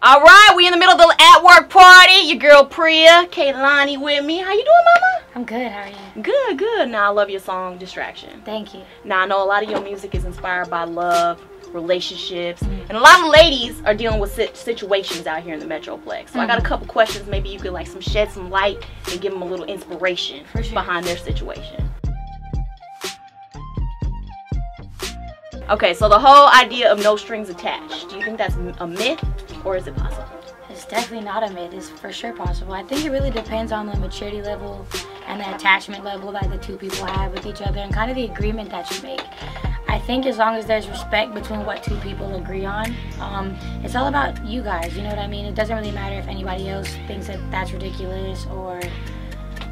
All right, we in the middle of the at-work party. Your girl Priya, Kehlani with me. How you doing, mama? I'm good. How are you? Good, good. Now, I love your song, Distraction. Thank you. Now, I know a lot of your music is inspired by love, relationships, and a lot of ladies are dealing with situations out here in the Metroplex. So I got a couple questions. Maybe you could shed some light and give them a little inspiration behind their situation. Okay, so the whole idea of no strings attached, do you think that's a myth or is it possible? It's definitely not a myth. It's for sure possible. I think it really depends on the maturity level and the attachment level that the two people have with each other and kind of the agreement that you make. I think as long as there's respect between what two people agree on, it's all about you guys, you know what I mean? It doesn't really matter if anybody else thinks that that's ridiculous or,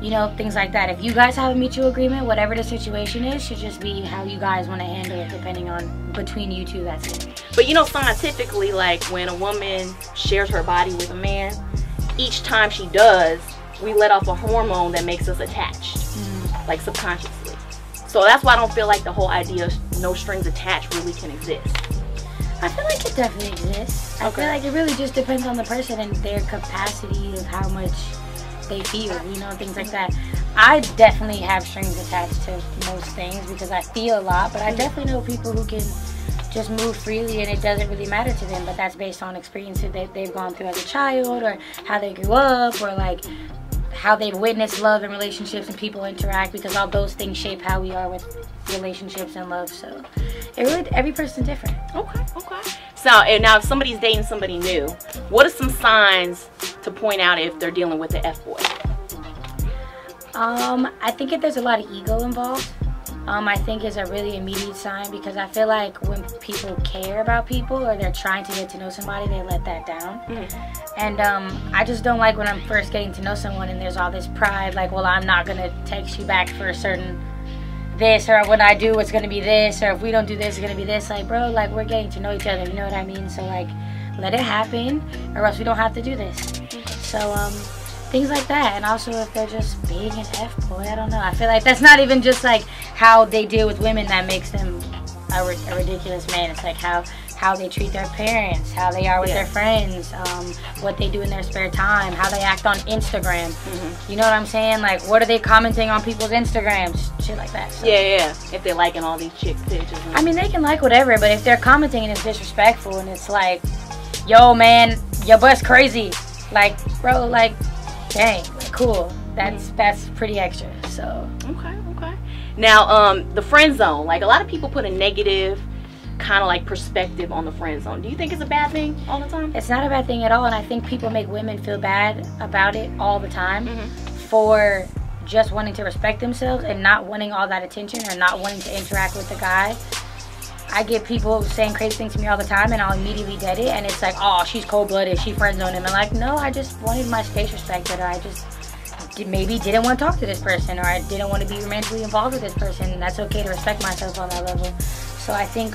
you know, things like that. If you guys have a mutual agreement, whatever the situation is, should just be how you guys want to handle it, depending on between you two, that's it. But you know, scientifically, like when a woman shares her body with a man, each time she does, we let off a hormone that makes us attached, like subconsciously. So that's why I don't feel like the whole idea of no strings attached really can exist. I feel like it definitely exists. I feel like it really just depends on the person and their capacity of how much they feel, you know, things like that. I definitely have strings attached to most things because I feel a lot, but I definitely know people who can just move freely and it doesn't really matter to them, but that's based on experiences that they've gone through as a child or how they grew up or like how they've witnessed love and relationships and people interact, because all those things shape how we are with relationships and love. So it really, every person's different. Okay. So now if somebody's dating somebody new, what are some signs to point out if they're dealing with the F-boy? I think if there's a lot of ego involved, I think is a really immediate sign, because I feel like when people care about people or they're trying to get to know somebody, they let that down. And I just don't like when I'm first getting to know someone and there's all this pride, like, well, I'm not gonna text you back for a certain this, or when I do it's gonna be this, or if we don't do this it's gonna be this. Like, bro, like, we're getting to know each other, you know what I mean? So like, let it happen or else we don't have to do this. So things like that. And also if they're just being an F-boy, I don't know, I feel like that's not even just like how they deal with women that makes them a ridiculous man. It's like how they treat their parents, how they are with their friends, what they do in their spare time, how they act on Instagram. You know what I'm saying? Like, what are they commenting on people's Instagrams? Shit like that. So. Yeah. If they're liking all these chicks' pictures. I mean, they can like whatever, but if they're commenting and it's disrespectful and it's like, yo, man, your butt's crazy. Like, bro, like, dang, like, cool. That's pretty extra. So. Okay. Now, the friend zone. Like, a lot of people put a negative kind of like perspective on the friend zone. Do you think it's a bad thing all the time? It's not a bad thing at all, and I think people make women feel bad about it all the time for just wanting to respect themselves and not wanting all that attention or not wanting to interact with the guy. I get people saying crazy things to me all the time and I'll immediately dead it, and it's like, oh, she's cold-blooded, she friend-zoned him. And like, no, I just wanted my space respected, or I just maybe didn't want to talk to this person, or I didn't want to be romantically involved with this person, and that's okay to respect myself on that level. So I think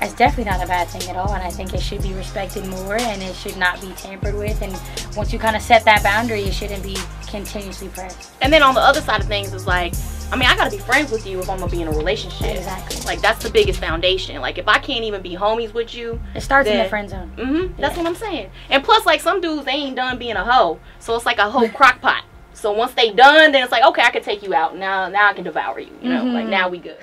it's definitely not a bad thing at all, and I think it should be respected more and it should not be tampered with, and once you kind of set that boundary, it shouldn't be continuously pressed. And then on the other side of things is like, I mean, I gotta be friends with you if I'm gonna be in a relationship. Exactly. Like, that's the biggest foundation. Like, if I can't even be homies with you, it starts in the friend zone. That's what I'm saying. And plus, like, some dudes, they ain't done being a hoe, so it's like a hoe crock pot. So once they done, then it's like, okay, I can take you out. Now I can devour you. You know, like, now we good.